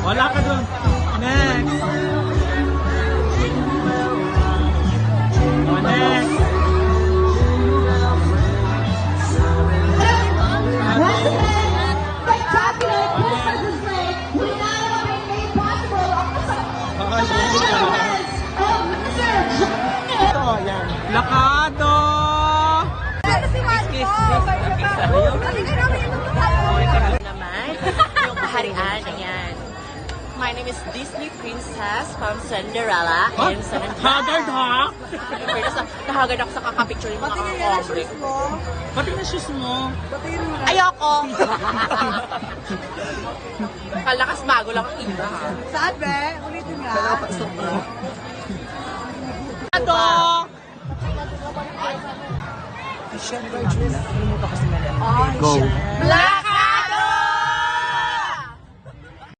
Wala ka dun. Next. Oh, next. Spectacular Christmas display with an animal made possible of the special events of Mr. Ito, yan. Lakado! Naman, yung kaharian, ayan. My name is Disney Princess from Cinderella in Haggard, ha? Nahagad ako sa kakapicture yung mga kakombre. Pati na shoes mo. Ayoko! Kalakas bago lang ang iba, ha? Saan, be? Ulitin nga. Ito! Siyempre, Jules. Go. Black